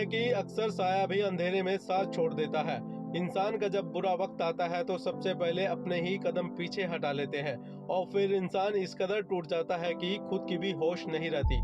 कि अक्सर साया भी अंधेरे में साथ छोड़ देता है। इंसान का जब बुरा वक्त आता है तो सबसे पहले अपने ही कदम पीछे हटा लेते हैं और फिर इंसान इस कदर टूट जाता है कि खुद की भी होश नहीं रहती,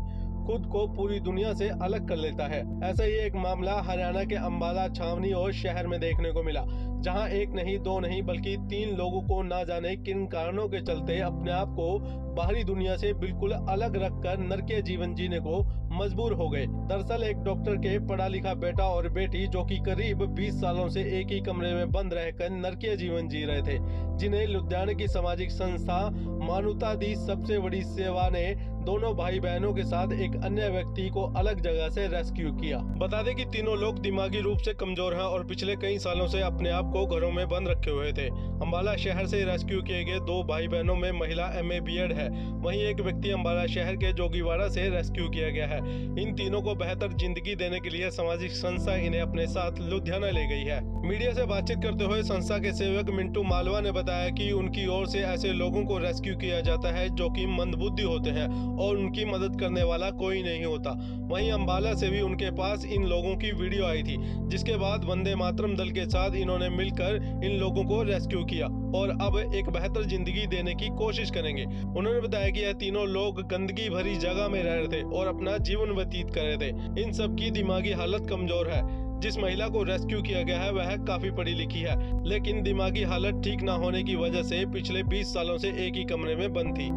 खुद को पूरी दुनिया से अलग कर लेता है। ऐसा ही एक मामला हरियाणा के अंबाला छावनी और शहर में देखने को मिला, जहां एक नहीं दो नहीं बल्कि 3 लोगों को ना जाने किन कारणों के चलते अपने आप को बाहरी दुनिया से बिल्कुल अलग रखकर नरकीय जीवन जीने को मजबूर हो गए। दरअसल एक डॉक्टर के पढ़ा लिखा बेटा और बेटी जो कि करीब 20 सालों से एक ही कमरे में बंद रहकर नरकीय जीवन जी रहे थे, जिन्हें लुधियाना की सामाजिक संस्था मानवता दी सबसे बड़ी सेवा ने दोनों भाई बहनों के साथ एक अन्य व्यक्ति को अलग जगह से रेस्क्यू किया। बता दें कि तीनों लोग दिमागी रूप से कमजोर हैं और पिछले कई सालों से अपने आप को घरों में बंद रखे हुए थे। अंबाला शहर से रेस्क्यू किए गए 2 भाई बहनों में महिला MA BEd है, वहीं एक व्यक्ति अंबाला शहर के जोगीवाड़ा से रेस्क्यू किया गया है। इन तीनों को बेहतर जिंदगी देने के लिए सामाजिक संस्था इन्हें अपने साथ लुधियाना ले गई है। मीडिया से बातचीत करते हुए संस्था के सेवक मिंटू मालवा ने बताया कि उनकी ओर से ऐसे लोगों को रेस्क्यू किया जाता है जो कि मंदबुद्धि होते हैं और उनकी मदद करने वाला कोई नहीं होता। वहीं अंबाला से भी उनके पास इन लोगों की वीडियो आई थी, जिसके बाद वंदे मातरम दल के साथ इन्होंने मिलकर इन लोगों को रेस्क्यू किया और अब एक बेहतर जिंदगी देने की कोशिश करेंगे। उन्होंने बताया कि यह तीनों लोग गंदगी भरी जगह में रह रहे थे और अपना जीवन व्यतीत कर रहे थे। इन सब की दिमागी हालत कमजोर है। जिस महिला को रेस्क्यू किया गया है वह काफी पढ़ी लिखी है, लेकिन दिमागी हालत ठीक न होने की वजह से पिछले 20 सालों से एक ही कमरे में बंद थी।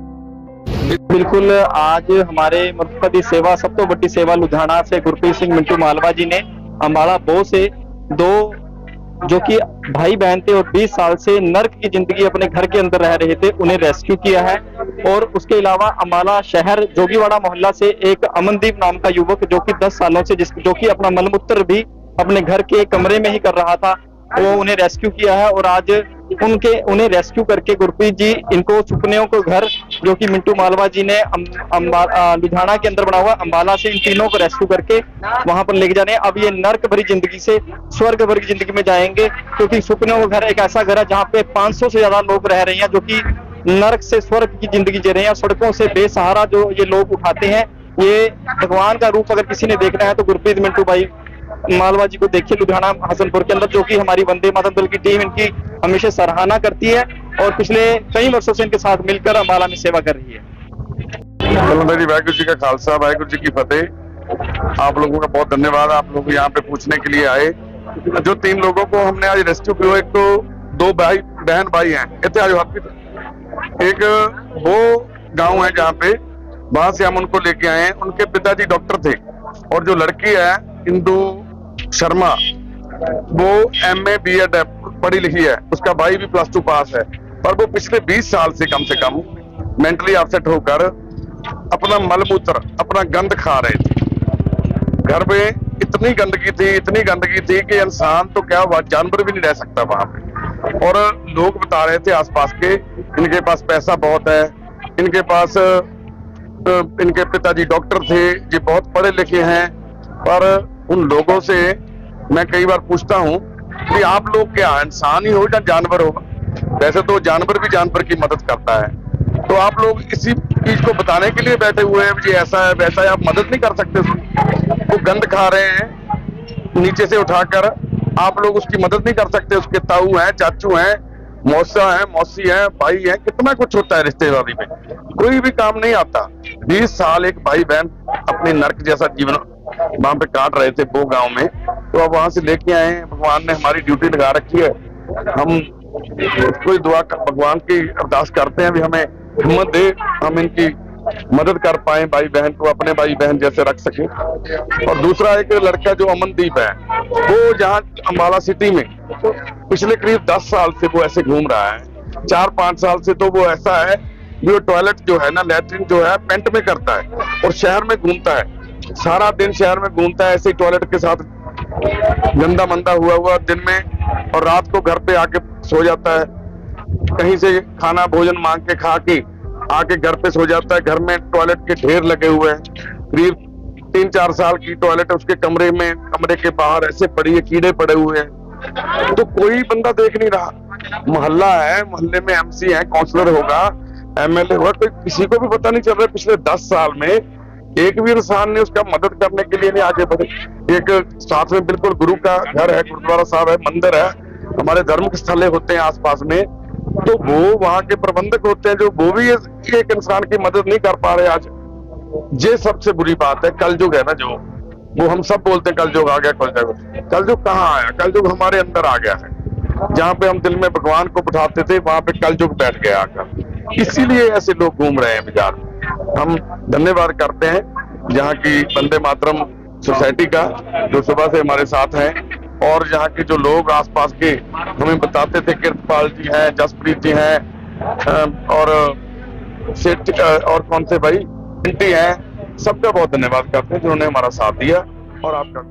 बिल्कुल, आज हमारे मदद सेवा सब तो बड़ी सेवा लुधियाना से गुरप्रीत सिंह मिंटू मालवा जी ने अंबाला बो से 2 जो कि भाई बहन थे और 20 साल से नर्क की जिंदगी अपने घर के अंदर रह रहे थे, उन्हें रेस्क्यू किया है। और उसके अलावा अंबाला शहर जोगीवाड़ा मोहल्ला से एक अमनदीप नाम का युवक जो कि 10 सालों से जो कि अपना मलमूत्र भी अपने घर के कमरे में ही कर रहा था, वो उन्हें रेस्क्यू किया है। और आज उन्हें रेस्क्यू करके गुरप्रीत जी इनको सुपनों को घर जो कि मिंटू मालवा जी ने लुधियाना के अंदर बना हुआ अंबाला से इन तीनों को रेस्क्यू करके वहां पर लेके जाने। अब ये नर्क भरी जिंदगी से स्वर्ग भरी जिंदगी में जाएंगे, क्योंकि सुपनों का घर एक ऐसा घर है जहाँ पे 500 से ज्यादा लोग रह रहे हैं जो कि नर्क से स्वर्ग की जिंदगी जी रहे हैं। सड़कों से बेसहारा जो ये लोग उठाते हैं, ये भगवान का रूप अगर किसी ने देखना है तो गुरप्रीत मिंटू भाई मालवा जी को देखिए लुधियाना हसनपुर के अंदर, जो कि हमारी वंदे मातरम दल की टीम इनकी हमेशा सराहना करती है और पिछले कई वर्षों से इनके साथ मिलकर अंबाला में सेवा कर रही है। मेरी वाहिगुरू जी का खालसा, वाहिगुरू जी की फतेह। आप लोगों का बहुत धन्यवाद, आप लोग यहाँ पे पूछने के लिए आए। जो 3 लोगों को हमने आज रेस्क्यू किया, एक तो 2 बहन भाई हैं, इतने आज एक वो गाँव है जहाँ पे, वहां से हम उनको लेके आए हैं। उनके पिताजी डॉक्टर थे और जो लड़की है इंदु शर्मा वो MA BEd पढ़ी लिखी है, उसका भाई भी +2 पास है, पर वो पिछले 20 साल से कम मेंटली अपसेट होकर अपना मलमूत्र अपना गंद खा रहे थे। घर में इतनी गंदगी थी कि इंसान तो क्या जानवर भी नहीं रह सकता वहां पे। और लोग बता रहे थे आसपास के, इनके पास पैसा बहुत है, इनके पास इनके पिताजी डॉक्टर थे, ये बहुत पढ़े लिखे हैं। पर उन लोगों से मैं कई बार पूछता हूं कि आप लोग क्या इंसान ही हो या जानवर हो? वैसे तो जानवर भी जानवर की मदद करता है, तो आप लोग इसी चीज को बताने के लिए बैठे हुए हैं कि ऐसा है वैसा है, आप मदद नहीं कर सकते? वो गंद खा रहे हैं नीचे से उठाकर, आप लोग उसकी मदद नहीं कर सकते? उसके ताऊ हैं, चाचू हैं, मौसा है, मौसी है, भाई है, कितना कुछ होता है रिश्तेदारी में, कोई भी काम नहीं आता। 20 साल एक भाई बहन अपने नर्क जैसा जीवन वहां पे काट रहे थे वो गांव में, तो अब वहां से लेके आए हैं। भगवान ने हमारी ड्यूटी लगा रखी है, हम कोई दुआ भगवान की अरदास करते हैं भी हमें हिम्मत दे, हम इनकी मदद कर पाए, भाई बहन को अपने भाई बहन जैसे रख सके। और दूसरा एक लड़का जो अमनदीप है, वो जहाँ अंबाला सिटी में पिछले करीब 10 साल से वो ऐसे घूम रहा है, 4-5 साल से। तो वो ऐसा है वो टॉयलेट जो है ना, लैट्रिन जो है पेंट में करता है और शहर में घूमता है, सारा दिन शहर में घूमता है ऐसे टॉयलेट के साथ गंदा मंदा हुआ दिन में, और रात को घर पे आके सो जाता है। कहीं से खाना भोजन मांग के खा के आके घर पे सो जाता है। घर में टॉयलेट के ढेर लगे हुए हैं, करीब 3-4 साल की टॉयलेट उसके कमरे में, कमरे के बाहर ऐसे पड़ी है, कीड़े पड़े हुए हैं, तो कोई बंदा देख नहीं रहा। मोहल्ला है, मोहल्ले में MC है, काउंसलर होगा, MLA होगा, कोई किसी को भी पता नहीं चल रहा है पिछले 10 साल में एक भी इंसान ने उसका मदद करने के लिए नहीं आगे बढ़े। एक साथ में बिल्कुल गुरु का घर है, गुरुद्वारा साहब है, मंदिर है, हमारे धर्म स्थल होते हैं आसपास में, तो वो वहां के प्रबंधक होते हैं जो वो भी एक इंसान की मदद नहीं कर पा रहे आज। ये सबसे बुरी बात है। कलयुग है ना, जो वो हम सब बोलते हैं कलयुग आ गया, कलयुग कहाँ आया? कलयुग हमारे अंदर आ गया है। जहाँ पे हम दिल में भगवान को बिठाते थे वहां पे कलयुग बैठ गया आकर, इसीलिए ऐसे लोग घूम रहे हैं बाजार में। हम धन्यवाद करते हैं यहाँ की वंदे मातरम सोसाइटी का, जो सुबह से हमारे साथ हैं, और यहाँ के जो लोग आसपास के हमें बताते थे, कीर्तपाल जी हैं, जसप्रीत जी हैं, और सेठ और कौन से भाई पिंटी हैं, सबका बहुत धन्यवाद करते हैं जिन्होंने हमारा साथ दिया। और आपका